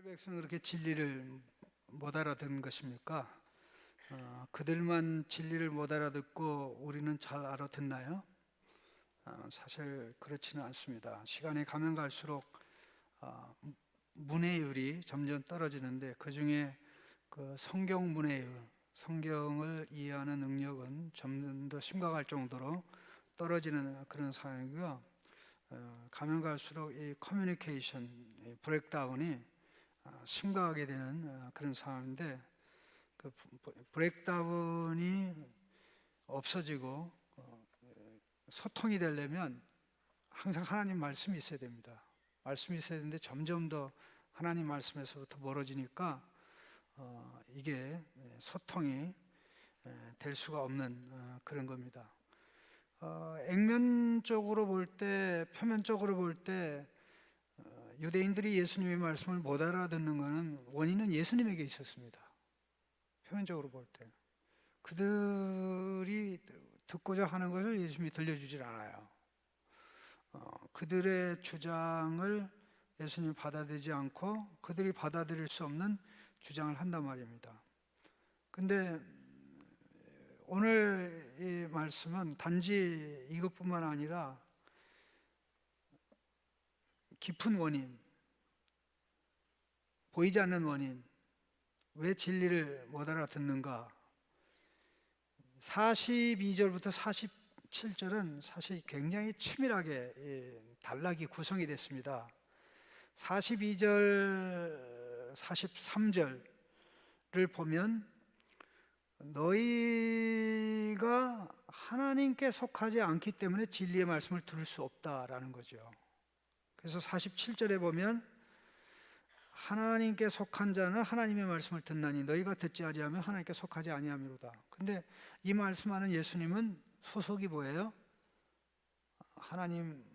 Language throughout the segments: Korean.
백성은 그렇게 진리를 못 알아듣는 것입니까? 그들만 진리를 못 알아듣고 우리는 잘 알아듣나요? 사실 그렇지는 않습니다. 시간이 가면 갈수록 문해율이 점점 떨어지는데, 그 중에 그 성경 문해율, 성경을 이해하는 능력은 점점 더 심각할 정도로 떨어지는 그런 상황이고요. 가면 갈수록 이 커뮤니케이션 브레이크다운이 심각하게 되는 그런 상황인데, 그 브레이크다운이 없어지고 소통이 되려면 항상 하나님 말씀이 있어야 됩니다. 말씀이 있어야 되는데 점점 더 하나님 말씀에서부터 멀어지니까 이게 소통이 될 수가 없는 그런 겁니다. 액면적으로 볼 때, 표면적으로 볼 때 유대인들이 예수님의 말씀을 못 알아듣는 것은 원인은 예수님에게 있었습니다. 표면적으로 볼 때 그들이 듣고자 하는 것을 예수님이 들려주질 않아요. 그들의 주장을 예수님이 받아들이지 않고 그들이 받아들일 수 없는 주장을 한단 말입니다. 근데 오늘 이 말씀은 단지 이것뿐만 아니라 깊은 원인, 보이지 않는 원인, 왜 진리를 못 알아듣는가? 42절부터 47절은 사실 굉장히 치밀하게 단락이 구성이 됐습니다. 42절, 43절을 보면 너희가 하나님께 속하지 않기 때문에 진리의 말씀을 들을 수 없다라는 거죠. 그래서 47절에 보면 하나님께 속한 자는 하나님의 말씀을 듣나니 너희가 듣지 아니하면 하나님께 속하지 아니함이로다. 근데 이 말씀하는 예수님은 소속이 뭐예요? 하나님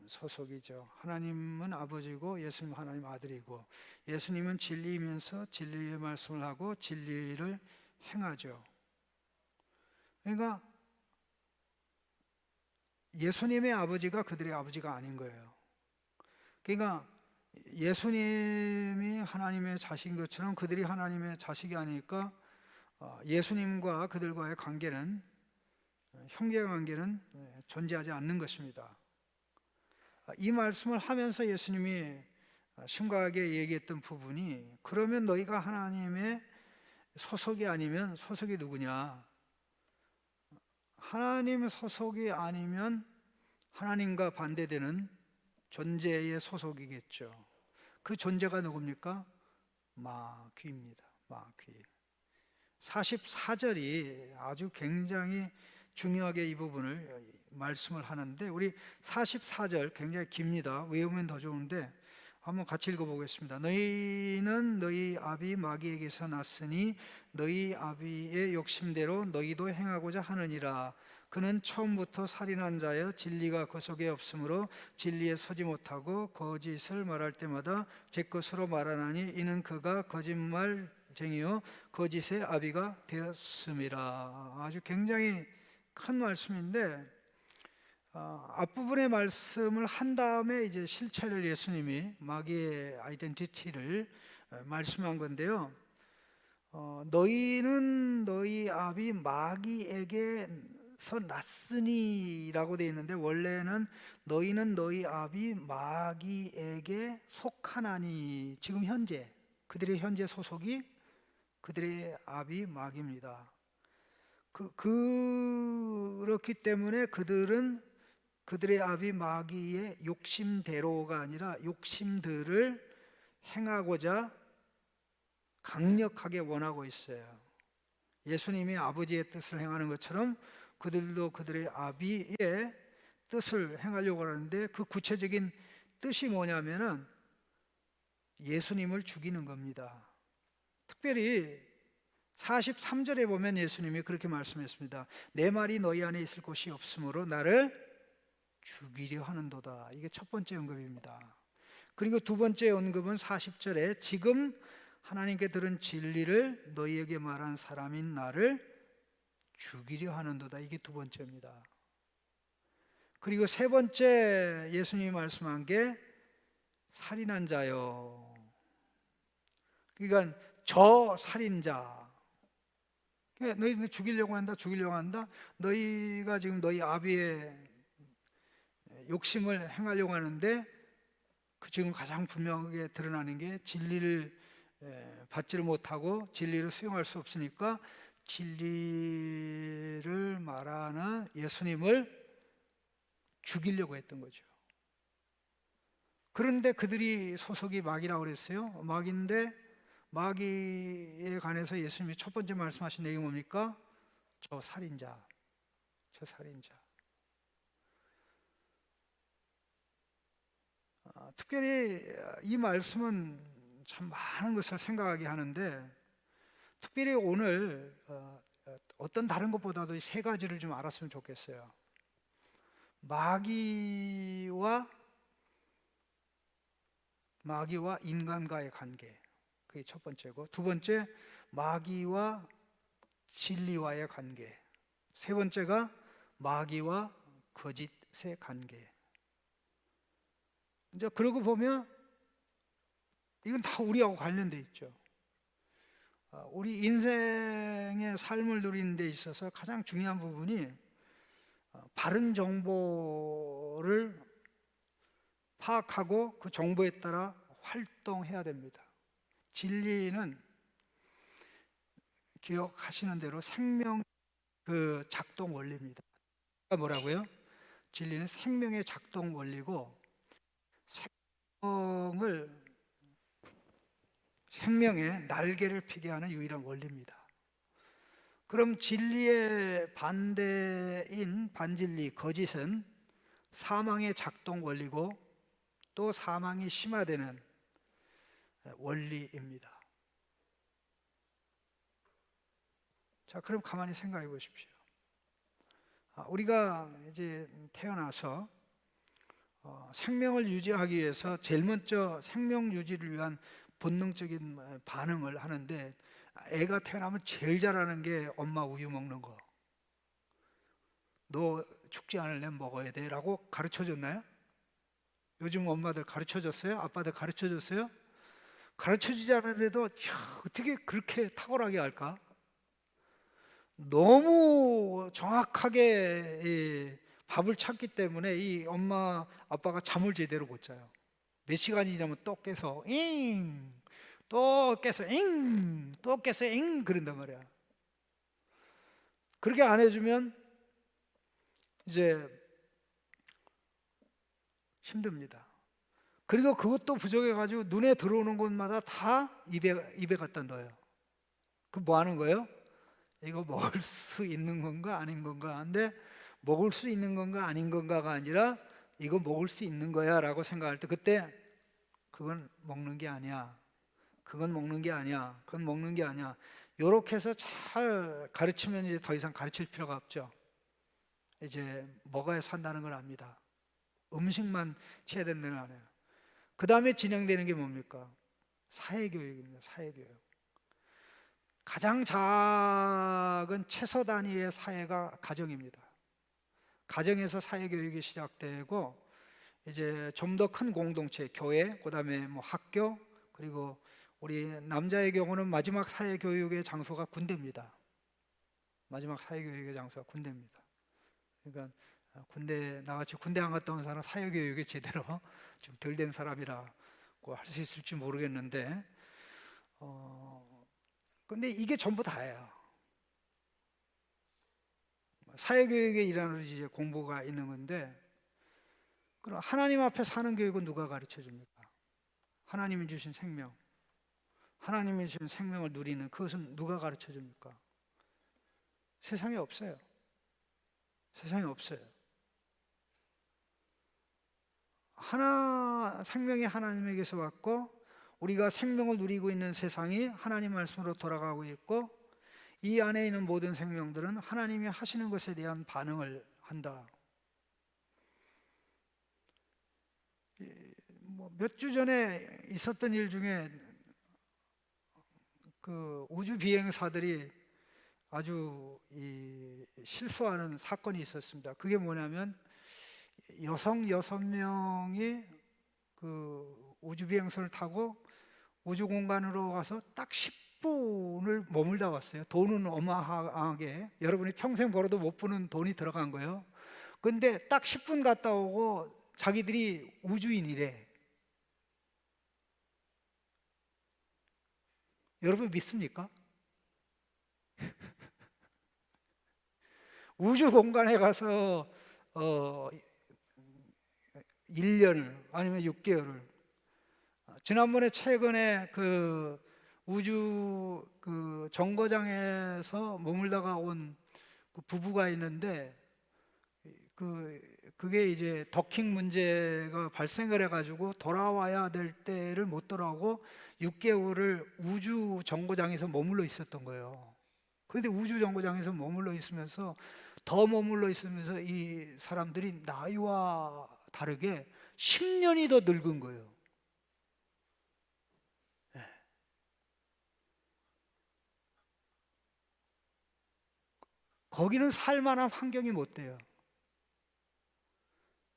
소속이죠. 하나님은 아버지고 예수님은 하나님 아들이고, 예수님은 진리이면서 진리의 말씀을 하고 진리를 행하죠. 그러니까 예수님의 아버지가 그들의 아버지가 아닌 거예요. 그러니까 예수님이 하나님의 자식인 것처럼 그들이 하나님의 자식이 아니니까 예수님과 그들과의 관계는, 형제관계는 존재하지 않는 것입니다. 이 말씀을 하면서 예수님이 심각하게 얘기했던 부분이, 그러면 너희가 하나님의 소속이 아니면 소속이 누구냐? 하나님 소속이 아니면 하나님과 반대되는 존재의 소속이겠죠. 그 존재가 누굽니까? 마귀입니다. 마귀. 44절이 아주 굉장히 중요하게 이 부분을 말씀을 하는데, 우리 44절 굉장히 깁니다. 외우면 더 좋은데 한번 같이 읽어보겠습니다. 너희는 너희 아비 마귀에게서 났으니 너희 아비의 욕심대로 너희도 행하고자 하느니라. 그는 처음부터 살인한 자여 진리가 그 속에 없으므로 진리에 서지 못하고 거짓을 말할 때마다 제 것으로 말하나니 이는 그가 거짓말쟁이요 거짓의 아비가 되었음이라. 아주 굉장히 큰 말씀인데, 앞부분의 말씀을 한 다음에 이제 실체를 예수님이 마귀의 아이덴티티를 말씀한 건데요. 너희는 너희 아비 마귀에게서 났으니라고 되어 있는데, 원래는 너희는 너희 아비 마귀에게 속하나니, 지금 현재 그들의 현재 소속이 그들의 아비 마귀입니다. 그렇기 때문에 그들은 그들의 아비 마귀의 욕심대로가 아니라 욕심들을 행하고자 강력하게 원하고 있어요. 예수님이 아버지의 뜻을 행하는 것처럼 그들도 그들의 아비의 뜻을 행하려고 하는데, 그 구체적인 뜻이 뭐냐면은 예수님을 죽이는 겁니다. 특별히 43절에 보면 예수님이 그렇게 말씀했습니다. 내 말이 너희 안에 있을 곳이 없으므로 나를 죽이려 하는도다. 이게 첫 번째 언급입니다. 그리고 두 번째 언급은 40절에 지금 하나님께 들은 진리를 너희에게 말한 사람인 나를 죽이려 하는도다. 이게 두 번째입니다. 그리고 세 번째 예수님이 말씀한 게 살인한 자요. 그러니까 저 살인자, 너희 죽이려고 한다. 너희가 지금 너희 아비의 욕심을 행하려고 하는데 그 지금 가장 분명하게 드러나는 게 진리를 받지를 못하고 진리를 수용할 수 없으니까 진리를 말하는 예수님을 죽이려고 했던 거죠. 그런데 그들이 소속이 마귀라고 그랬어요. 마귀인데 마귀에 관해서 예수님이 첫 번째 말씀하신 내용이 뭡니까? 저 살인자. 특별히 이 말씀은 참 많은 것을 생각하게 하는데, 특별히 오늘 어떤 다른 것보다도 세 가지를 좀 알았으면 좋겠어요. 마귀와 인간과의 관계, 그게 첫 번째고, 두 번째 마귀와 진리와의 관계, 세 번째가 마귀와 거짓의 관계. 이제 그러고 보면 이건 다 우리하고 관련돼 있죠. 우리 인생의 삶을 누리는 데 있어서 가장 중요한 부분이 바른 정보를 파악하고 그 정보에 따라 활동해야 됩니다. 진리는 기억하시는 대로 생명 그 작동 원리입니다. 뭐라고요? 진리는 생명의 작동 원리고, 생명의 날개를 피게 하는 유일한 원리입니다. 그럼 진리의 반대인 반진리, 거짓은 사망의 작동 원리고 또 사망이 심화되는 원리입니다. 자, 그럼 가만히 생각해 보십시오. 우리가 이제 태어나서 생명을 유지하기 위해서 제일 먼저 생명 유지를 위한 본능적인 반응을 하는데, 애가 태어나면 제일 잘하는 게 엄마 우유 먹는 거. 너 죽지 않을래 먹어야 돼 라고 가르쳐 줬나요? 요즘 엄마들 가르쳐 줬어요? 아빠들 가르쳐 줬어요? 가르쳐 주지 않은데도 어떻게 그렇게 탁월하게 할까? 너무 정확하게 밥을 찾기 때문에 이 엄마 아빠가 잠을 제대로 못 자요. 몇 시간이 지나면 또 깨서 또 깨서 또 깨서 그런단 말이야. 그렇게 안 해주면 이제 힘듭니다. 그리고 그것도 부족해가지고 눈에 들어오는 곳마다 다 입에 갖다 넣어요. 그 뭐 하는 거예요? 이거 먹을 수 있는 건가 아닌 건가. 근데 먹을 수 있는 건가 아닌 건가가 아니라 이거 먹을 수 있는 거야 라고 생각할 때, 그때 그건 먹는 게 아니야, 그건 먹는 게 아니야, 그건 먹는 게 아니야, 요렇게 해서 잘 가르치면 이제 더 이상 가르칠 필요가 없죠. 이제 먹어야 산다는 걸 압니다. 음식만 취해야 된다는 걸 알아요. 그 다음에 진행되는 게 뭡니까? 사회교육입니다. 사회교육. 가장 작은 최소 단위의 사회가 가정입니다. 가정에서 사회교육이 시작되고, 이제 좀 더 큰 공동체, 교회, 그 다음에 뭐 학교, 그리고 우리 남자의 경우는 마지막 사회교육의 장소가 군대입니다. 마지막 사회교육의 장소가 군대입니다. 그러니까 군대, 나같이 군대 안 갔다 온 사람 사회교육이 제대로 좀 덜 된 사람이라고 할 수 있을지 모르겠는데, 근데 이게 전부 다예요. 사회교육의 일환으로 이제 공부가 있는 건데, 그럼 하나님 앞에 사는 교육은 누가 가르쳐 줍니까? 하나님이 주신 생명, 하나님이 주신 생명을 누리는 그것은 누가 가르쳐 줍니까? 세상에 없어요. 세상에 없어요. 생명이 하나님에게서 왔고, 우리가 생명을 누리고 있는 세상이 하나님 말씀으로 돌아가고 있고, 이 안에 있는 모든 생명들은 하나님이 하시는 것에 대한 반응을 한다. 몇 주 전에 있었던 일 중에 그 우주 비행사들이 아주 실수하는 사건이 있었습니다. 그게 뭐냐면, 여성 6명이 그 우주 비행선을 타고 우주 공간으로 가서 딱 10분을 머물다 왔어요. 돈은 어마어마하게 여러분이 평생 벌어도 못 버는 돈이 들어간 거예요. 근데 딱 10분 갔다 오고 자기들이 우주인이래. 여러분 믿습니까? 우주 공간에 가서 1년을 아니면 6개월을, 지난번에 최근에 그 우주 그 정거장에서 머물다가 온 그 부부가 있는데 그게 이제 더킹 문제가 발생을 해가지고 돌아와야 될 때를 못 돌아오고 6개월을 우주 정거장에서 머물러 있었던 거예요. 그런데 우주 정거장에서 머물러 있으면서 이 사람들이 나이와 다르게 10년이 더 늙은 거예요. 거기는 살만한 환경이 못 돼요.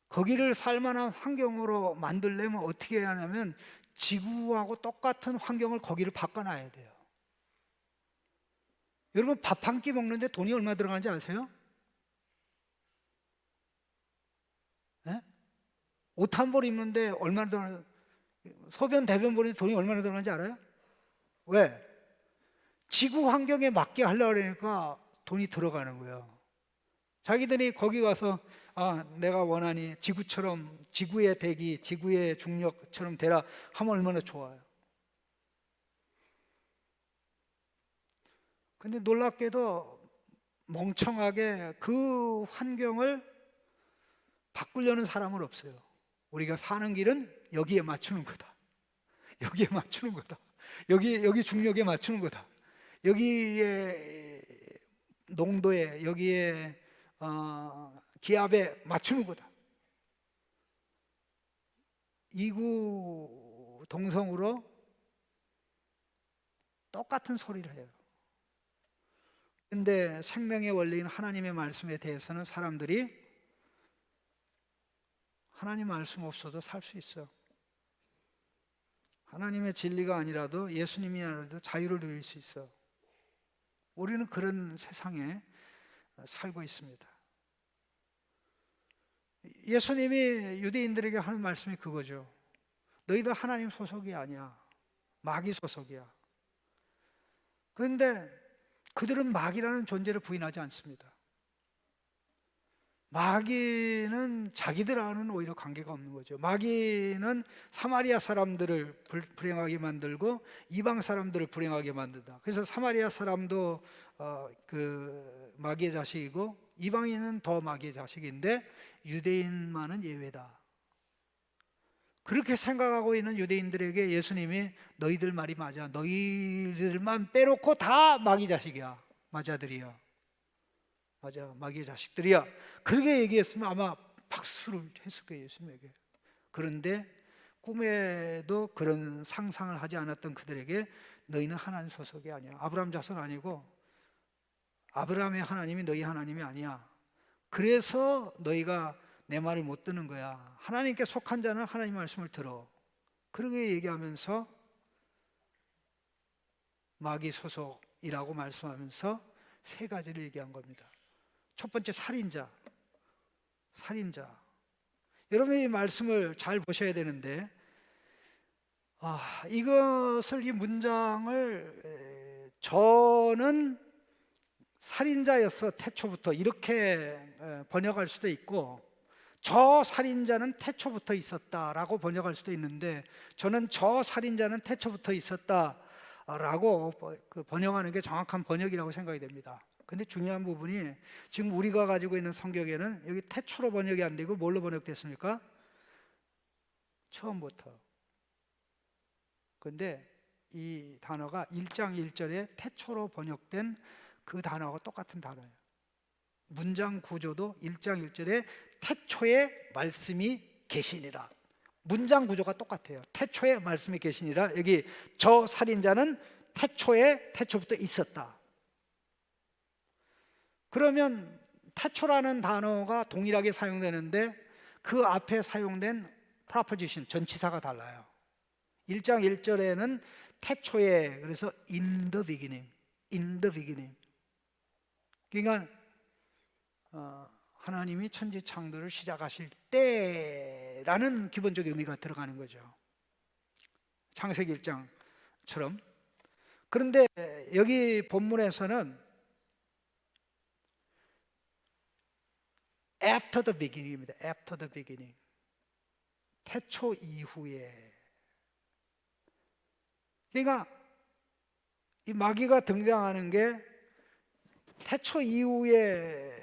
거기를 살만한 환경으로 만들려면 어떻게 해야 하냐면 지구하고 똑같은 환경을 거기를 바꿔놔야 돼요. 여러분 밥 한 끼 먹는데 돈이 얼마 들어가는지 아세요? 네? 옷 한 벌 입는데 얼마나 들어가는지, 소변 대변 보는데 돈이 얼마나 들어가는지 알아요? 왜? 지구 환경에 맞게 하려고 그러니까 돈이 들어가는 거예요. 자기들이 거기 가서 내가 원하니 지구처럼, 지구의 대기, 지구의 중력처럼 되라 하면 얼마나 좋아요. 근데 놀랍게도 멍청하게 그 환경을 바꾸려는 사람은 없어요. 우리가 사는 길은 여기에 맞추는 거다. 여기에 맞추는 거다. 여기 중력에 맞추는 거다. 여기에 농도에, 여기에 기압에 맞추는 거다. 이구동성으로 똑같은 소리를 해요. 근데 생명의 원리인 하나님의 말씀에 대해서는 사람들이 하나님 말씀 없어도 살 수 있어. 하나님의 진리가 아니라도, 예수님이 아니라도 자유를 누릴 수 있어. 우리는 그런 세상에 살고 있습니다. 예수님이 유대인들에게 하는 말씀이 그거죠. 너희들 하나님 소속이 아니야. 마귀 소속이야. 그런데 그들은 마귀라는 존재를 부인하지 않습니다. 마귀는 자기들하고는 오히려 관계가 없는 거죠. 마귀는 사마리아 사람들을 불행하게 만들고 이방 사람들을 불행하게 만든다. 그래서 사마리아 사람도 그 마귀의 자식이고 이방인은 더 마귀의 자식인데 유대인만은 예외다. 그렇게 생각하고 있는 유대인들에게 예수님이 너희들 말이 맞아. 너희들만 빼놓고 다 마귀 자식이야. 마자들이야. 맞아, 마귀의 자식들이야. 그렇게 얘기했으면 아마 박수를 했을 거예요, 예수님에게. 그런데 꿈에도 그런 상상을 하지 않았던 그들에게 너희는 하나님 소속이 아니야. 아브라함 자손 아니고 아브라함의 하나님이 너희 하나님이 아니야. 그래서 너희가 내 말을 못 듣는 거야. 하나님께 속한 자는 하나님 말씀을 들어. 그렇게 얘기하면서 마귀 소속이라고 말씀하면서 세 가지를 얘기한 겁니다. 첫 번째, 살인자. 여러분 이 말씀을 잘 보셔야 되는데 이것을, 이 문장을 저는 살인자였어 태초부터 이렇게 번역할 수도 있고, 저 살인자는 태초부터 있었다라고 번역할 수도 있는데, 저는 저 살인자는 태초부터 있었다라고 번역하는 게 정확한 번역이라고 생각이 됩니다. 근데 중요한 부분이 지금 우리가 가지고 있는 성경에는 여기 태초로 번역이 안 되고 뭘로 번역됐습니까? 처음부터. 근데 이 단어가 1장 1절에 태초로 번역된 그 단어하고 똑같은 단어예요. 문장 구조도 1장 1절에 태초에 말씀이 계시니라. 문장 구조가 똑같아요. 태초에 말씀이 계시니라. 여기 저 살인자는 태초부터 있었다. 그러면 태초라는 단어가 동일하게 사용되는데 그 앞에 사용된 proposition, 전치사가 달라요. 1장 1절에는 태초에, 그래서 in the beginning, in the beginning. 그러니까 하나님이 천지 창조를 시작하실 때라는 기본적 의미가 들어가는 거죠. 창세기 1장처럼. 그런데 여기 본문에서는 after the beginning입니다. after the beginning. 태초 이후에. 그러니까 이 마귀가 등장하는 게 태초 이후에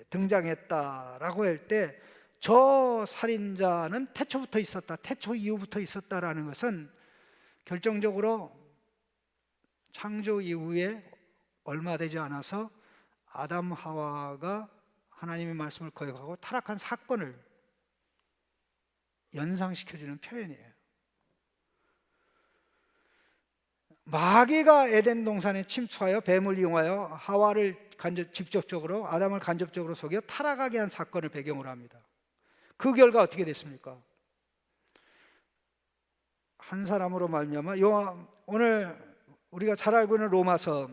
등장했다라고 할 때 저 살인자는 태초부터 있었다, 태초 이후부터 있었다라는 것은 결정적으로 창조 이후에 얼마 되지 않아서 아담 하와가 하나님의 말씀을 거역하고 타락한 사건을 연상시켜주는 표현이에요. 마귀가 에덴 동산에 침투하여 뱀을 이용하여 하와를 직접적으로, 아담을 간접적으로 속여 타락하게 한 사건을 배경으로 합니다. 그 결과 어떻게 됐습니까? 한 사람으로 말미암아, 오늘 우리가 잘 알고 있는 로마서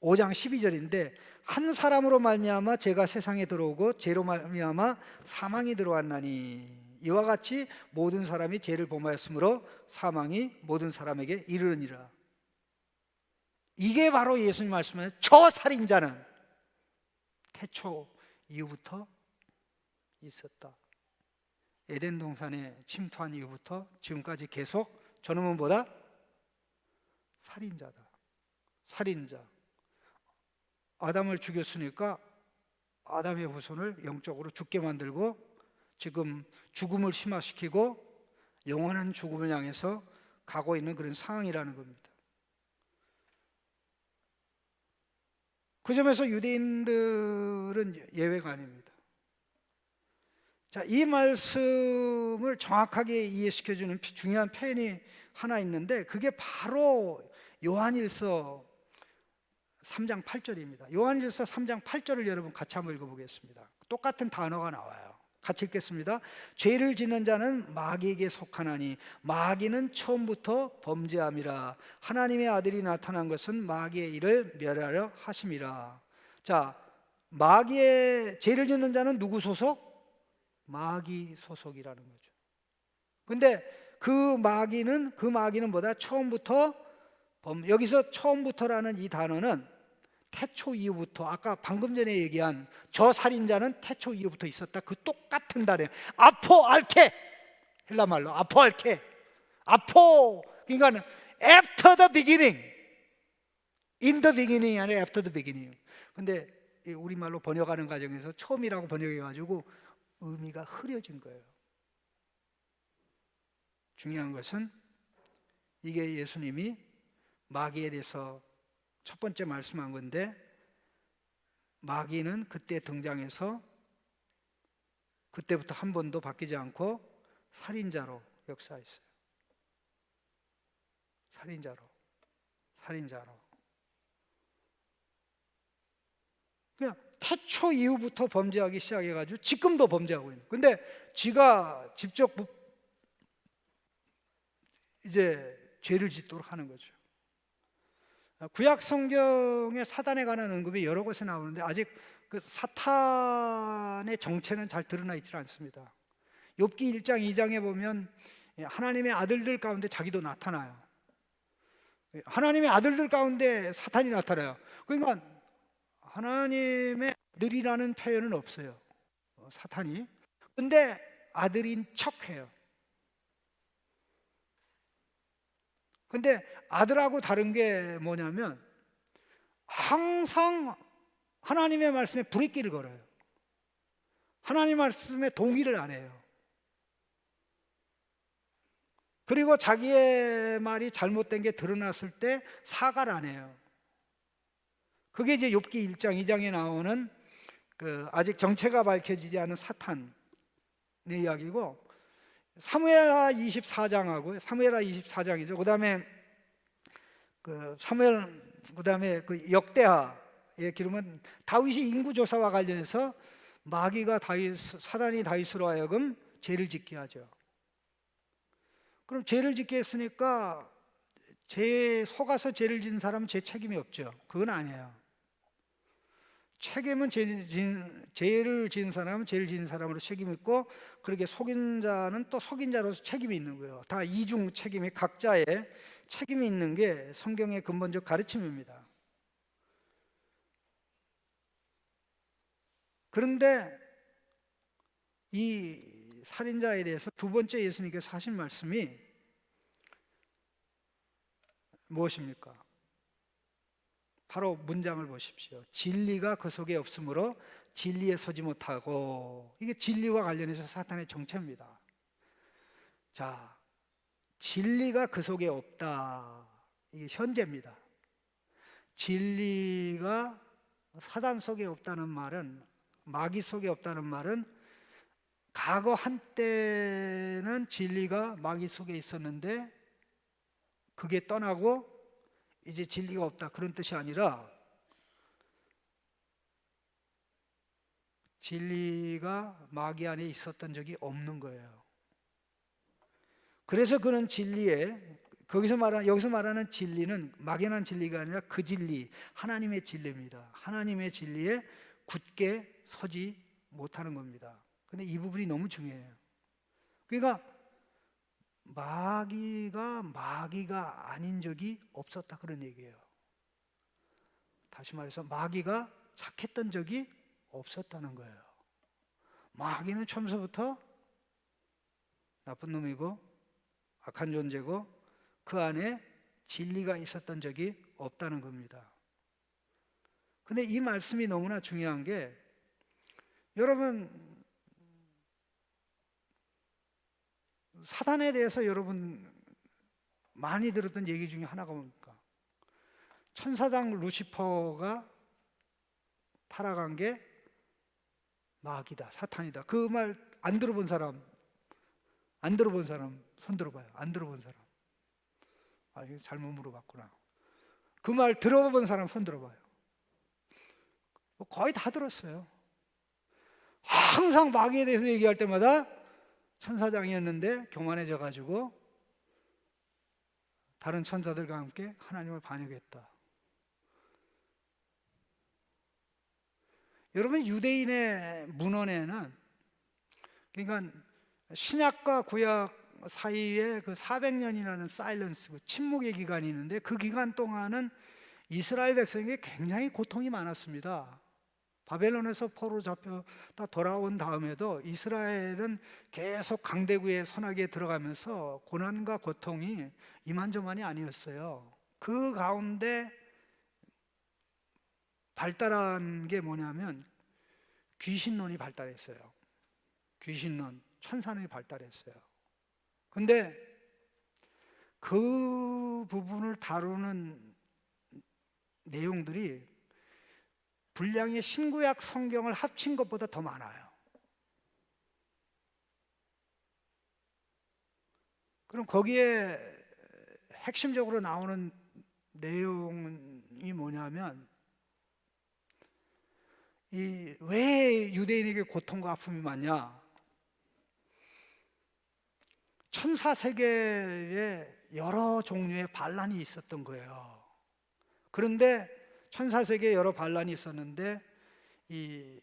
5장 12절인데 한 사람으로 말미암아 죄가 세상에 들어오고 죄로 말미암아 사망이 들어왔나니 이와 같이 모든 사람이 죄를 범하였으므로 사망이 모든 사람에게 이르느니라. 이게 바로 예수님 말씀하신 저 살인자는 태초 이후부터 있었다. 에덴 동산에 침투한 이후부터 지금까지 계속 저놈은 뭐다? 살인자다. 살인자. 아담을 죽였으니까 아담의 후손을 영적으로 죽게 만들고 지금 죽음을 심화시키고 영원한 죽음을 향해서 가고 있는 그런 상황이라는 겁니다. 그 점에서 유대인들은 예외가 아닙니다. 자, 이 말씀을 정확하게 이해시켜주는 중요한 표현이 하나 있는데 그게 바로 요한일서 3장 8절입니다. 요한일서 3장 8절을 여러분 같이 한번 읽어보겠습니다. 똑같은 단어가 나와요. 같이 읽겠습니다. 죄를 짓는 자는 마귀에게 속하나니 마귀는 처음부터 범죄함이라. 하나님의 아들이 나타난 것은 마귀의 일을 멸하려 하심이라. 자, 마귀의 죄를 짓는 자는 누구 소속? 마귀 소속이라는 거죠. 근데 그 마귀는 뭐다? 처음부터 여기서 처음부터라는 이 단어는 태초 이후부터, 아까 방금 전에 얘기한 저 살인자는 태초 이후부터 있었다, 그 똑같은 단어예요. 아포 알케, 헬라 말로 아포 알케. 아포 그러니까 after the beginning, in the beginning이 아니라 after the beginning. 근데 우리말로 번역하는 과정에서 처음이라고 번역해가지고 의미가 흐려진 거예요. 중요한 것은 이게 예수님이 마귀에 대해서 첫 번째 말씀한 건데, 마귀는 그때 등장해서 그때부터 한 번도 바뀌지 않고 살인자로 역사했어요. 살인자로. 그냥 태초 이후부터 범죄하기 시작해가지고 지금도 범죄하고 있는. 근데 지가 직접 이제 죄를 짓도록 하는 거죠. 구약 성경에 사단에 관한 언급이 여러 곳에 나오는데 아직 그 사탄의 정체는 잘 드러나 있지 않습니다. 욥기 1장 2장에 보면 하나님의 아들들 가운데 자기도 나타나요. 하나님의 아들들 가운데 사탄이 나타나요. 그러니까 하나님의 아들이라는 표현은 없어요, 사탄이. 근데 아들인 척해요. 근데 아들하고 다른 게 뭐냐면 항상 하나님의 말씀에 불이끼를 걸어요. 하나님 말씀에 동의를 안 해요. 그리고 자기의 말이 잘못된 게 드러났을 때 사과를 안 해요. 그게 이제 욥기 1장 2장에 나오는 그 아직 정체가 밝혀지지 않은 사탄의 이야기고, 사무엘하 24장하고 사무엘하 24장이죠. 그다음에 그 역대하에 기르면 다윗이 인구 조사와 관련해서 마귀가 사단이 다윗으로 하여금 죄를 짓게 하죠. 그럼 죄를 짓게 했으니까 죄에 속아서 죄를 지은 사람은 죄 책임이 없죠. 그건 아니에요. 책임은 죄를 지은 사람은 죄를 지은 사람으로 책임이 있고, 그렇게 속인 자는 또 속인 자로서 책임이 있는 거예요. 다 이중 책임이, 각자의 책임이 있는 게 성경의 근본적 가르침입니다. 그런데 이 살인자에 대해서 두 번째 예수님께서 하신 말씀이 무엇입니까? 바로 문장을 보십시오. 진리가 그 속에 없으므로 진리에 서지 못하고, 이게 진리와 관련해서 사탄의 정체입니다. 자, 진리가 그 속에 없다, 이게 현재입니다. 진리가 사단 속에 없다는 말은, 마귀 속에 없다는 말은, 과거 한때는 진리가 마귀 속에 있었는데 그게 떠나고 이제 진리가 없다, 그런 뜻이 아니라, 진리가 마귀 안에 있었던 적이 없는 거예요. 그래서 그는 진리에, 여기서 말하는 진리는 막연한 진리가 아니라 그 진리, 하나님의 진리입니다. 하나님의 진리에 굳게 서지 못하는 겁니다. 근데 이 부분이 너무 중요해요. 그러니까 마귀가 아닌 적이 없었다, 그런 얘기예요. 다시 말해서 마귀가 착했던 적이 없었다는 거예요. 마귀는 처음부터 나쁜 놈이고 악한 존재고 그 안에 진리가 있었던 적이 없다는 겁니다. 근데 이 말씀이 너무나 중요한 게, 여러분, 사단에 대해서 여러분 많이 들었던 얘기 중에 하나가 뭡니까? 천사장 루시퍼가 타락한 게 마귀다, 사탄이다. 그 말 안 들어본 사람 손 들어봐요. 안 들어본 사람. 아, 이거 잘못 물어봤구나. 그 말 들어본 사람 손 들어봐요. 거의 다 들었어요. 항상 마귀에 대해서 얘기할 때마다 천사장이었는데 교만해져 가지고 다른 천사들과 함께 하나님을 반역했다. 여러분, 유대인의 문헌에는, 그러니까 신약과 구약 사이에 그 400년이라는 사일런스, 그 침묵의 기간이 있는데, 그 기간 동안은 이스라엘 백성에게 굉장히 고통이 많았습니다. 바벨론에서 포로 잡혀다 돌아온 다음에도 이스라엘은 계속 강대국의 손아귀에 들어가면서 고난과 고통이 이만저만이 아니었어요. 그 가운데 발달한 게 뭐냐면 귀신론이 발달했어요. 귀신론, 천사론이 발달했어요. 근데 그 부분을 다루는 내용들이 분량의 신구약 성경을 합친 것보다 더 많아요. 그럼 거기에 핵심적으로 나오는 내용이 뭐냐면, 왜 유대인에게 고통과 아픔이 많냐? 천사 세계에 여러 종류의 반란이 있었던 거예요. 그런데 천사 세계에 여러 반란이 있었는데 이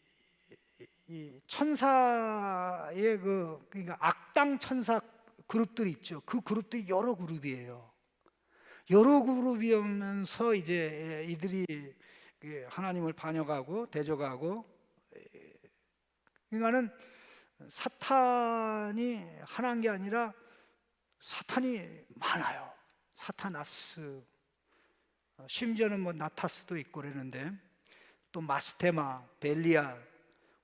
천사의 그러니까 악당 천사 그룹들이 있죠. 그 그룹들이 여러 그룹이에요. 여러 그룹이면서 이제 이들이 하나님을 반역하고 대적하고, 그러니까는 사탄이 하나인 게 아니라 사탄이 많아요. 사타나스, 심지어는 뭐 나타스도 있고 그러는데, 또 마스테마, 벨리알,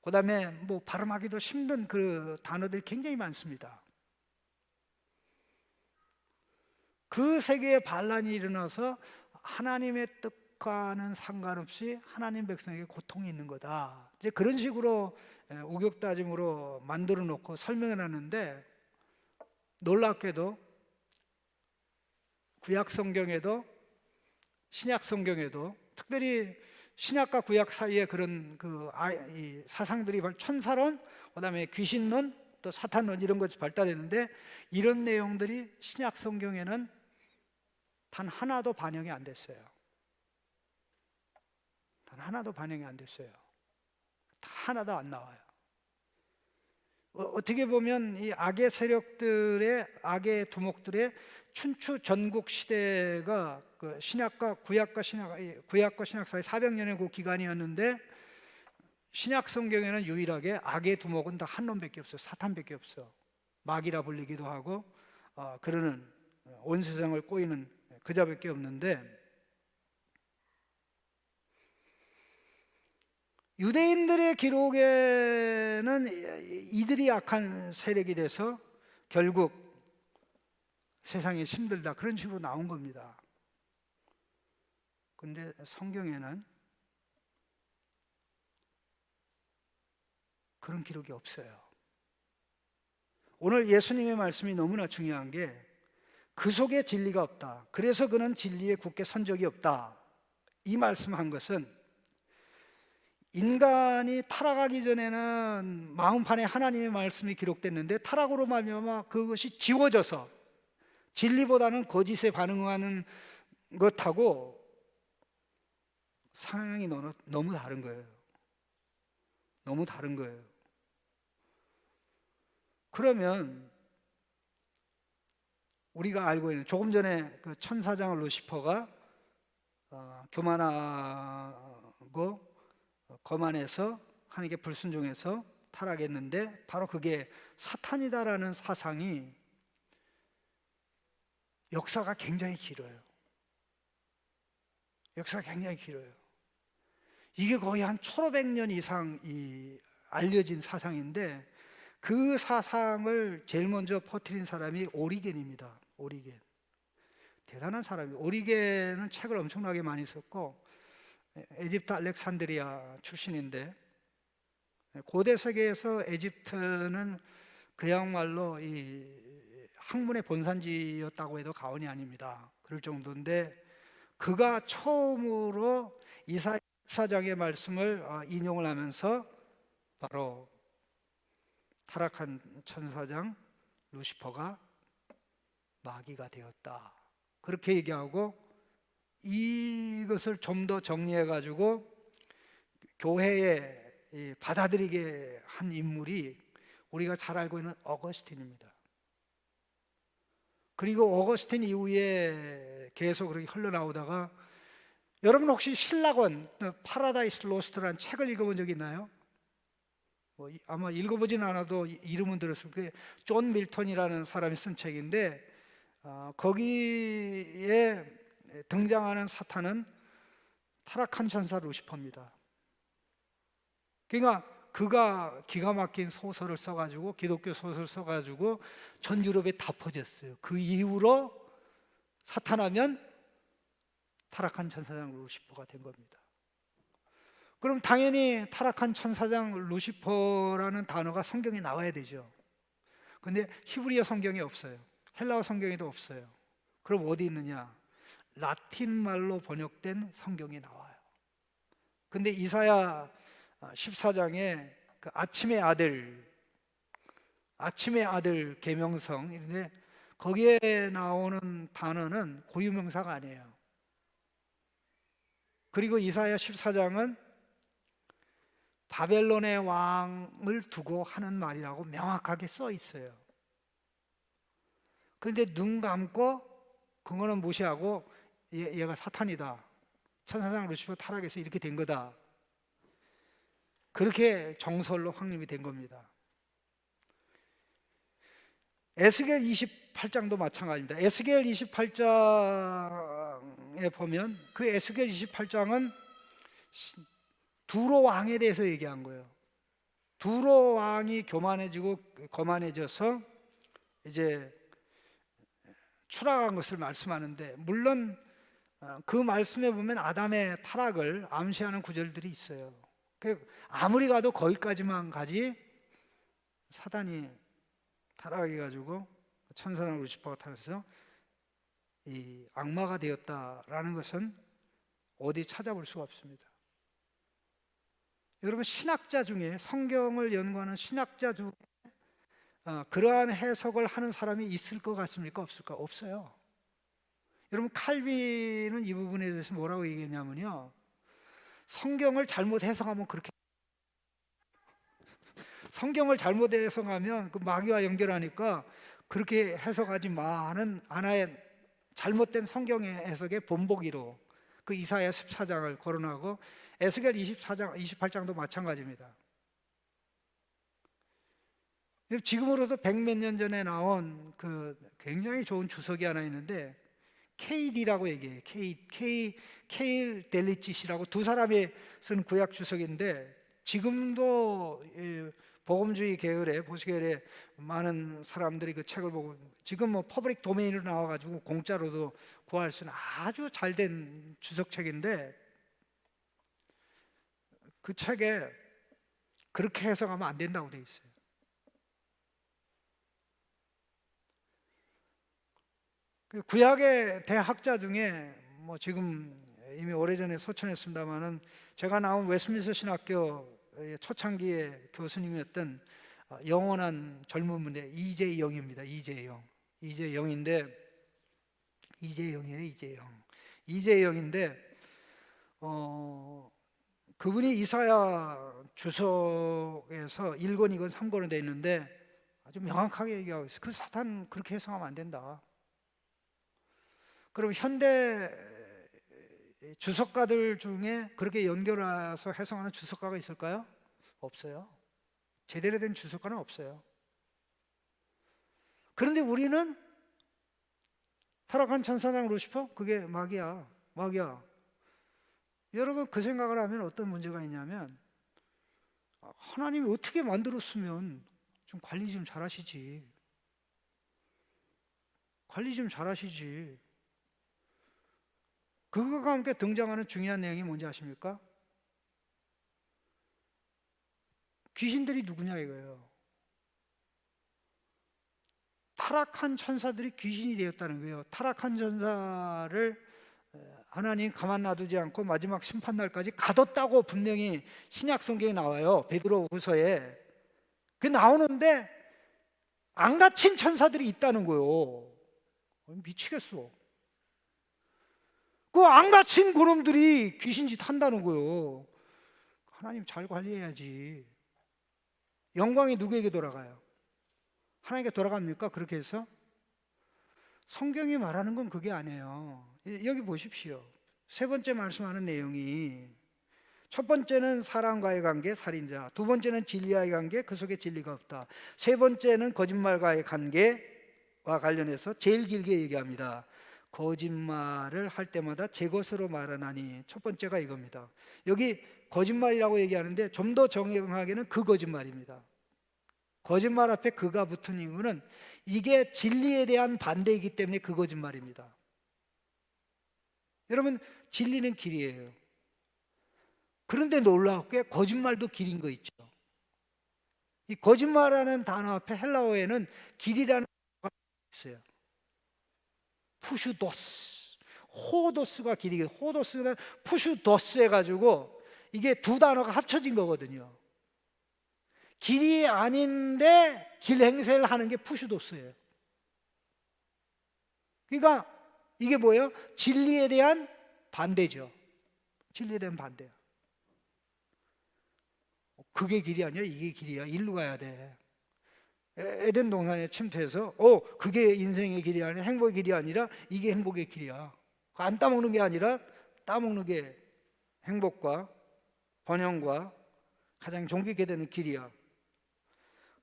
그 다음에 뭐 발음하기도 힘든 그 단어들이 굉장히 많습니다. 그 세계에 반란이 일어나서 하나님의 뜻과는 상관없이 하나님 백성에게 고통이 있는 거다, 이제 그런 식으로 우격다짐으로 만들어 놓고 설명해 놨는데, 놀랍게도 구약 성경에도 신약 성경에도, 특별히 신약과 구약 사이에 그런 이 사상들이, 천사론, 그다음에 귀신론, 또 또 사탄론 이런 것이 발달했는데 이런 내용들이 신약 성경에는 단 하나도 반영이 안 됐어요. 단 하나도 반영이 안 됐어요. 단 하나도 안 나와요. 어떻게 보면 이 악의 세력들의, 악의 두목들의 춘추 전국 시대가 그 신약과 구약과 신약 사이 400년의 그 기간이었는데, 신약 성경에는 유일하게 악의 두목은 다 한 놈밖에 없어요. 사탄밖에 없어. 마귀라 불리기도 하고 그러는, 온 세상을 꼬이는 그자밖에 없는데, 유대인들의 기록에는 이들이 악한 세력이 돼서 결국 세상이 힘들다 그런 식으로 나온 겁니다. 그런데 성경에는 그런 기록이 없어요. 오늘 예수님의 말씀이 너무나 중요한 게, 그 속에 진리가 없다, 그래서 그는 진리에 굳게 선 적이 없다, 이 말씀한 것은 인간이 타락하기 전에는 마음판에 하나님의 말씀이 기록됐는데, 타락으로 말미암아 그것이 지워져서 진리보다는 거짓에 반응하는 것하고 상황이 너무 다른 거예요. 너무 다른 거예요. 그러면 우리가 알고 있는, 조금 전에 그 천사장 루시퍼가 교만하고 거만해서 하나님께 불순종해서 타락했는데, 바로 그게 사탄이다라는 사상이 역사가 굉장히 길어요. 역사가 굉장히 길어요. 이게 거의 한 1500년 이상 알려진 사상인데, 그 사상을 제일 먼저 퍼뜨린 사람이 오리겐입니다. 오리겐. 대단한 사람이에요. 오리겐은 책을 엄청나게 많이 썼고, 에집트 알렉산드리아 출신인데, 고대 세계에서 에집트는 그야말로 이 학문의 본산지였다고 해도 과언이 아닙니다. 그럴 정도인데, 그가 처음으로 이사야 14장의 말씀을 인용을 하면서 바로 타락한 천사장 루시퍼가 마귀가 되었다, 그렇게 얘기하고, 이것을 좀 더 정리해 가지고 교회에 받아들이게 한 인물이 우리가 잘 알고 있는 어거스틴입니다. 그리고 어거스틴 이후에 계속 그렇게 흘러나오다가, 여러분 혹시 신락원 파라다이스 로스트라는 책을 읽어본 적 있나요? 아마 읽어보진 않아도 이름은 들었을 거예요. 존 밀턴이라는 사람이 쓴 책인데, 거기에 등장하는 사탄은 타락한 천사 루시퍼입니다. 그러니까 그가 기가 막힌 소설을 써가지고, 기독교 소설을 써가지고 전 유럽에 다 퍼졌어요. 그 이후로 사탄하면 타락한 천사장 루시퍼가 된 겁니다. 그럼 당연히 타락한 천사장 루시퍼라는 단어가 성경에 나와야 되죠. 근데 히브리어 성경에 없어요. 헬라어 성경에도 없어요. 그럼 어디 있느냐? 라틴 말로 번역된 성경이 나와요. 근데 이사야 14장에 그 아침의 아들 계명성인데, 거기에 나오는 단어는 고유명사가 아니에요. 그리고 이사야 14장은 바벨론의 왕을 두고 하는 말이라고 명확하게 써 있어요. 그런데 눈 감고 그거는 무시하고 얘가 사탄이다, 천사장 루시퍼 타락해서 이렇게 된 거다, 그렇게 정설로 확립이 된 겁니다. 에스겔 28장도 마찬가지입니다. 에스겔 28장에 보면, 그 에스겔 28장은 두로 왕에 대해서 얘기한 거예요. 두로 왕이 교만해지고 거만해져서 이제 추락한 것을 말씀하는데, 물론 그 말씀에 보면 아담의 타락을 암시하는 구절들이 있어요. 아무리 가도 거기까지만 가지, 사단이 타락해가지고 천사장 루시퍼가 타락해서 이 악마가 되었다라는 것은 어디 찾아볼 수가 없습니다. 여러분, 신학자 중에, 성경을 연구하는 신학자 중에 그러한 해석을 하는 사람이 있을 것 같습니까? 없을까? 없어요. 여러분, 칼빈은 이 부분에 대해서 뭐라고 얘기했냐면요, 성경을 잘못 해석하면 그렇게, 성경을 잘못 해석하면 그 마귀와 연결하니까 그렇게 해석하지 마 하는 하나의 잘못된 성경의 해석의 본보기로 그 이사야 14장을 거론하고, 에스겔 24장, 28장도 마찬가지입니다. 지금으로도 100몇 년 전에 나온 그 굉장히 좋은 주석이 하나 있는데, KD라고 얘기해요. 케일 델리치시라고 두 사람이 쓴 구약 주석인데, 지금도 복음주의 계열의 보수계열의 많은 사람들이 그 책을 보고, 지금 뭐 퍼블릭 도메인으로 나와가지고 공짜로도 구할 수 있는 아주 잘된 주석책인데, 그 책에 그렇게 해석하면 안 된다고 돼 있어요. 그 구약의 대학자 중에 뭐 지금 이미 오래전에 소천했습니다마는, 제가 나온 웨스트민스터 신학교 초창기의 교수님이었던 영원한 젊은 분의 이재영입니다. 이재영인데, 이재영인데 그분이 이사야 주석에서 1권, 2권, 3권으로 되어 있는데 아주 명확하게 얘기하고 있어요. 그 사탄 그렇게 해석하면 안 된다. 그럼 현대 주석가들 중에 그렇게 연결해서 해석하는 주석가가 있을까요? 없어요. 제대로 된 주석가는 없어요. 그런데 우리는 타락한 천사장 루시퍼? 그게 마귀야. 여러분, 그 생각을 하면 어떤 문제가 있냐면, 하나님이 어떻게 만들었으면 좀 관리 좀 잘하시지. 그것과 함께 등장하는 중요한 내용이 뭔지 아십니까? 귀신들이 누구냐 이거예요. 타락한 천사들이 귀신이 되었다는 거예요. 타락한 천사를 하나님 가만 놔두지 않고 마지막 심판날까지 가뒀다고 분명히 신약 성경에 나와요. 베드로후서에. 그 나오는데 안 갇힌 천사들이 있다는 거예요. 미치겠어. 그 안 갇힌 그놈들이 귀신짓 한다는 거예요. 하나님 잘 관리해야지. 영광이 누구에게 돌아가요? 하나님께 돌아갑니까? 그렇게 해서? 성경이 말하는 건 그게 아니에요. 여기 보십시오. 세 번째 말씀하는 내용이, 첫 번째는 사람과의 관계, 살인자. 두 번째는 진리와의 관계, 그 속에 진리가 없다. 세 번째는 거짓말과의 관계와 관련해서 제일 길게 얘기합니다. 거짓말을 할 때마다 제 것으로 말하나니. 첫 번째가 이겁니다. 여기 거짓말이라고 얘기하는데 좀 더 정확하게는 그 거짓말입니다. 거짓말 앞에 그가 붙은 이유는 이게 진리에 대한 반대이기 때문에 그 거짓말입니다. 여러분, 진리는 길이에요. 그런데 놀랍게 거짓말도 길인 거 있죠. 이 거짓말이라는 단어 앞에 헬라어에는 길이라는 단어가 있어요. 푸슈도스, 호도스가 길이고, 호도스는 푸슈도스 해가지고 이게 두 단어가 합쳐진 거거든요. 길이 아닌데 길 행세를 하는 게 푸슈도스예요. 그러니까 이게 뭐예요? 진리에 대한 반대죠. 진리에 대한 반대야. 그게 길이 아니야, 이게 길이야. 일로 가야 돼. 에덴 동산에 침투해서 그게 인생의 길이 아니라, 행복의 길이 아니라 이게 행복의 길이야. 안 따먹는 게 아니라 따먹는 게 행복과 번영과 가장 존귀게 되는 길이야.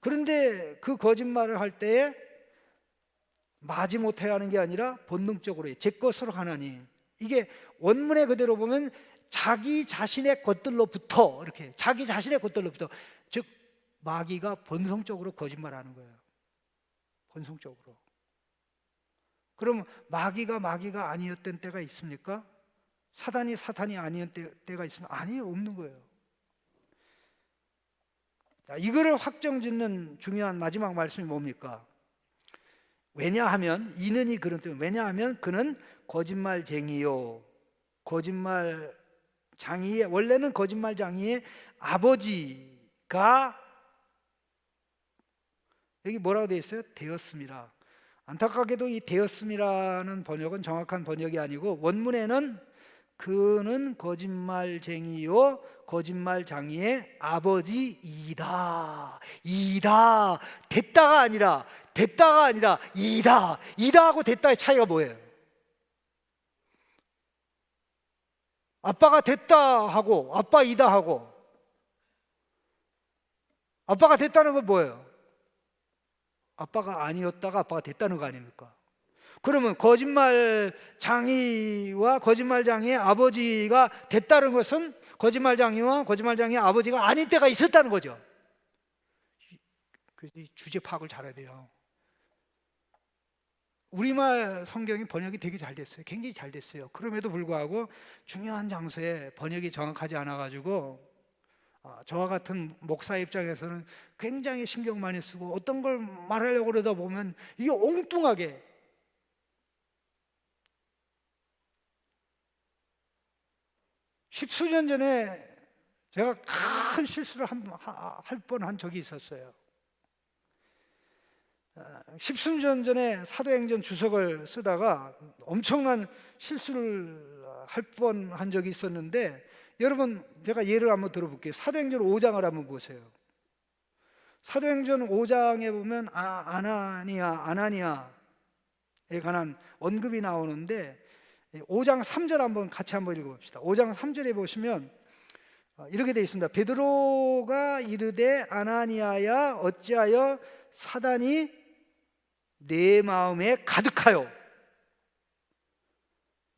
그런데 그 거짓말을 할 때에 마지 못해 하는 게 아니라 본능적으로 제 것으로 하나니, 이게 원문에 그대로 보면 자기 자신의 것들로부터, 이렇게 자기 자신의 것들로부터, 즉 마귀가 본성적으로 거짓말하는 거예요. 본성적으로. 그럼 마귀가 아니었던 때가 있습니까? 사탄이 아니었던 때가 있으면 아니에요, 없는 거예요. 자, 이거를 확정짓는 중요한 마지막 말씀이 뭡니까? 왜냐하면, 이는이 그런 뜻, 왜냐하면 그는 거짓말쟁이요, 거짓말장이의, 원래는 거짓말장이의 아버지가 여기 뭐라고 되어 있어요? 되었습니다. 안타깝게도 이 되었음이라는 번역은 정확한 번역이 아니고 원문에는 그는 거짓말쟁이요 거짓말장이의 아버지이다. 이다. 됐다가 아니라 이다. 이다하고 됐다의 차이가 뭐예요? 아빠가 됐다 하고 아빠이다 하고, 아빠가 됐다는 건 뭐예요? 아빠가 아니었다가 아빠가 됐다는 거 아닙니까? 그러면 거짓말장이와 거짓말장이의 아버지가 됐다는 것은 거짓말장이와 거짓말장이의 아버지가 아닌 때가 있었다는 거죠. 그래서 이 주제 파악을 잘해야 돼요. 우리말 성경이 번역이 되게 잘 됐어요. 굉장히 잘 됐어요. 그럼에도 불구하고 중요한 장소에 번역이 정확하지 않아가지고 저와 같은 목사 입장에서는 굉장히 신경 많이 쓰고 어떤 걸 말하려고 그러다 보면 이게 엉뚱하게, 십수년 전에 제가 큰 실수를 할 뻔한 적이 있었어요. 십수년 전에 사도행전 주석을 쓰다가 엄청난 실수를 할 뻔한 적이 있었는데, 여러분 제가 예를 한번 들어볼게요. 사도행전 5장을 한번 보세요. 사도행전 5장에 보면 아나니아에 관한 언급이 나오는데 5장 3절 한번 같이 한번 읽어봅시다. 5장 3절에 보시면 이렇게 되어 있습니다. 베드로가 이르되 아나니아야 어찌하여 사단이 내 마음에 가득하여.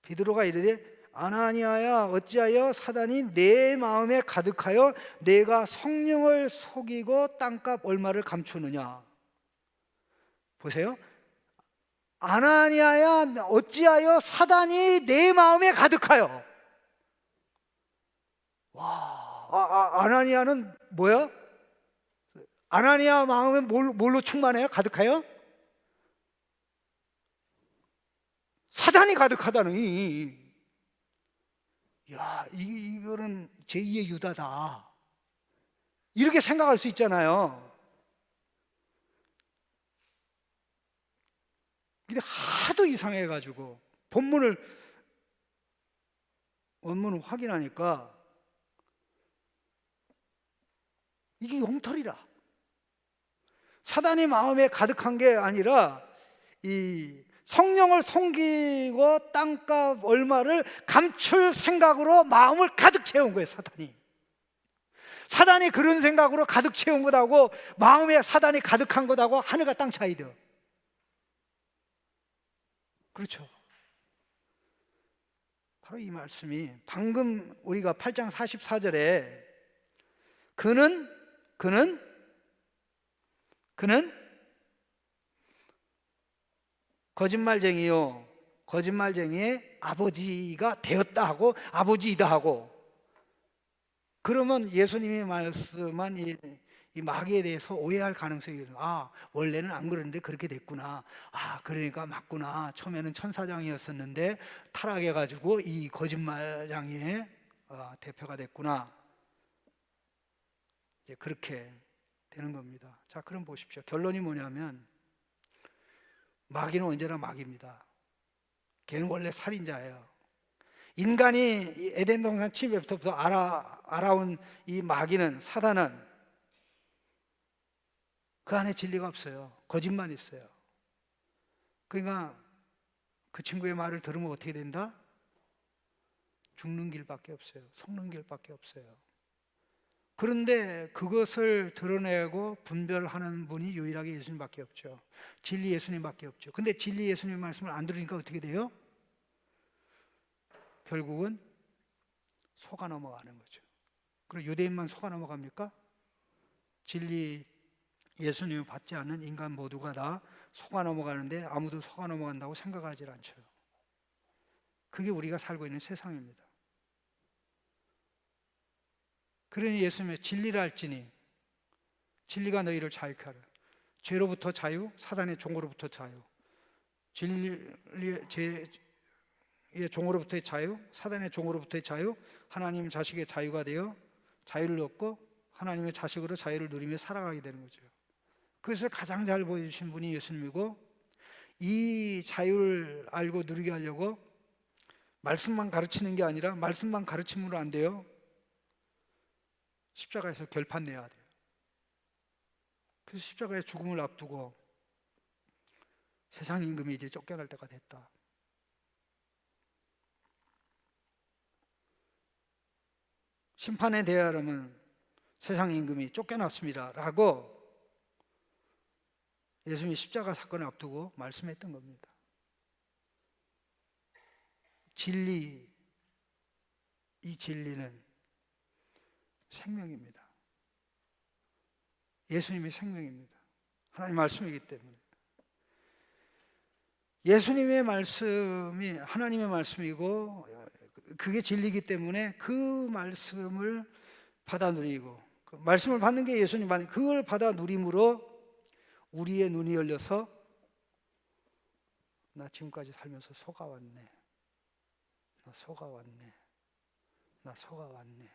베드로가 이르되 아나니아야 어찌하여 사단이 내 마음에 가득하여 내가 성령을 속이고 땅값 얼마를 감추느냐. 보세요. 아나니아야 어찌하여 사단이 내 마음에 가득하여. 와, 아나니아는 뭐야? 아나니아 마음에 뭘로 충만해요? 가득하여? 사단이 가득하다니. 야, 이거는 제2의 유다다, 이렇게 생각할 수 있잖아요. 근데 하도 이상해가지고 원문을 확인하니까 이게 엉터리라. 사단이 마음에 가득한 게 아니라 이 성령을 섬기고 땅값 얼마를 감출 생각으로 마음을 가득 채운 거예요. 사단이 그런 생각으로 가득 채운 것하고 마음에 사단이 가득한 것하고 하늘과 땅 차이죠. 그렇죠. 바로 이 말씀이 방금 우리가 8장 44절에 그는 거짓말쟁이요 거짓말쟁이의 아버지가 되었다 하고 아버지이다 하고, 그러면 예수님이 말씀한 이 마귀에 대해서 오해할 가능성이 있어요. 원래는 안 그랬는데 그렇게 됐구나. 그러니까 맞구나. 처음에는 천사장이었었는데 타락해가지고 이 거짓말장이의 대표가 됐구나. 이제 그렇게 되는 겁니다. 자, 그럼 보십시오. 결론이 뭐냐면 마귀는 언제나 마귀입니다. 걔는 원래 살인자예요. 인간이 에덴 동산 침입부터 알아온 이 마귀는, 사단은 그 안에 진리가 없어요. 거짓만 있어요. 그러니까 그 친구의 말을 들으면 어떻게 된다? 죽는 길밖에 없어요. 속는 길밖에 없어요. 그런데 그것을 드러내고 분별하는 분이 유일하게 예수님밖에 없죠. 진리 예수님밖에 없죠. 근데 진리 예수님 말씀을 안 들으니까 어떻게 돼요? 결국은 속아 넘어가는 거죠. 그리고 유대인만 속아 넘어갑니까? 진리 예수님을 받지 않는 인간 모두가 다 속아 넘어가는데 아무도 속아 넘어간다고 생각하지 않죠. 그게 우리가 살고 있는 세상입니다. 그러니 예수님의 진리를 알지니 진리가 너희를 자유케 하라. 죄로부터 자유, 사단의 종으로부터 자유. 진리의 종으로부터의 자유, 사단의 종으로부터의 자유, 하나님 자식의 자유가 되어 자유를 얻고 하나님의 자식으로 자유를 누리며 살아가게 되는 거죠. 그것을 가장 잘 보여주신 분이 예수님이고, 이 자유를 알고 누리게 하려고 말씀만 가르치는 게 아니라 말씀만 가르침으로 안 돼요. 십자가에서 결판 내야 돼요. 그래서 십자가의 죽음을 앞두고 세상 임금이 이제 쫓겨날 때가 됐다. 심판에 대하려면 세상 임금이 쫓겨났습니다 라고 예수님이 십자가 사건을 앞두고 말씀했던 겁니다. 진리, 이 진리는 생명입니다. 예수님이 생명입니다. 하나님 말씀이기 때문에. 예수님의 말씀이 하나님의 말씀이고 그게 진리이기 때문에 그 말씀을 받아 누리고, 그 말씀을 받는 게 예수님 받는, 그걸 받아 누림으로 우리의 눈이 열려서 나 지금까지 살면서 속아왔네, 나 속아왔네, 나 속아왔네,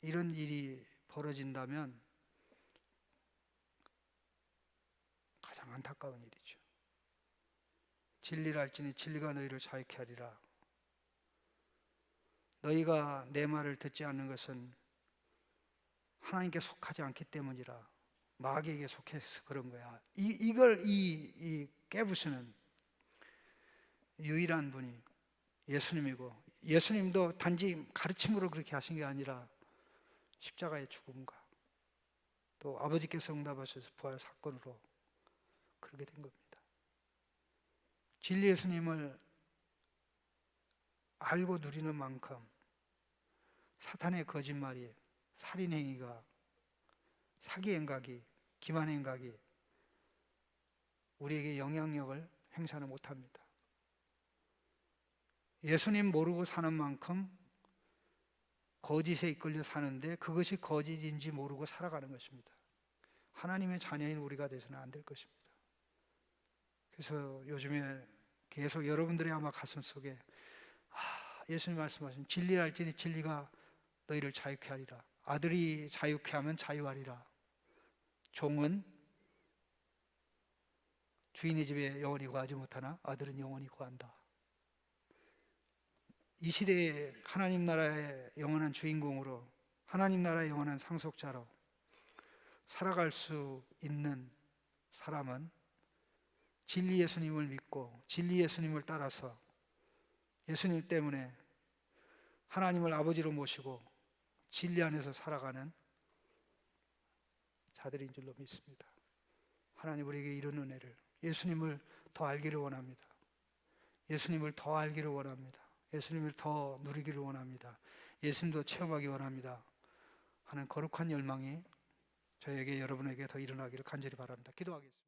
이런 일이 벌어진다면 가장 안타까운 일이죠. 진리를 알지니 진리가 너희를 자유케 하리라. 너희가 내 말을 듣지 않는 것은 하나님께 속하지 않기 때문이라. 마귀에게 속해서 그런 거야. 이걸 깨부수는 유일한 분이 예수님이고, 예수님도 단지 가르침으로 그렇게 하신 게 아니라 십자가의 죽음과 또 아버지께서 응답하셔서 부활 사건으로 그렇게 된 겁니다. 진리 예수님을 알고 누리는 만큼 사탄의 거짓말이, 살인행위가, 사기행각이, 기만행각이 우리에게 영향력을 행사는 못합니다. 예수님 모르고 사는 만큼 거짓에 이끌려 사는데 그것이 거짓인지 모르고 살아가는 것입니다. 하나님의 자녀인 우리가 돼서는 안 될 것입니다. 그래서 요즘에 계속 여러분들의 아마 가슴속에 예수님 말씀하신 진리를 알지니 진리가 너희를 자유케 하리라. 아들이 자유케 하면 자유하리라. 종은 주인의 집에 영원히 거하지 못하나 아들은 영원히 거한다. 이 시대에 하나님 나라의 영원한 주인공으로, 하나님 나라의 영원한 상속자로 살아갈 수 있는 사람은 진리 예수님을 믿고 진리 예수님을 따라서 예수님 때문에 하나님을 아버지로 모시고 진리 안에서 살아가는 자들인 줄로 믿습니다. 하나님 우리에게 이런 은혜를, 예수님을 더 알기를 원합니다. 예수님을 더 알기를 원합니다. 예수님을 더 누리기를 원합니다. 예수님도 체험하기 원합니다 하는 거룩한 열망이 저에게, 여러분에게 더 일어나기를 간절히 바랍니다. 기도하겠습니다.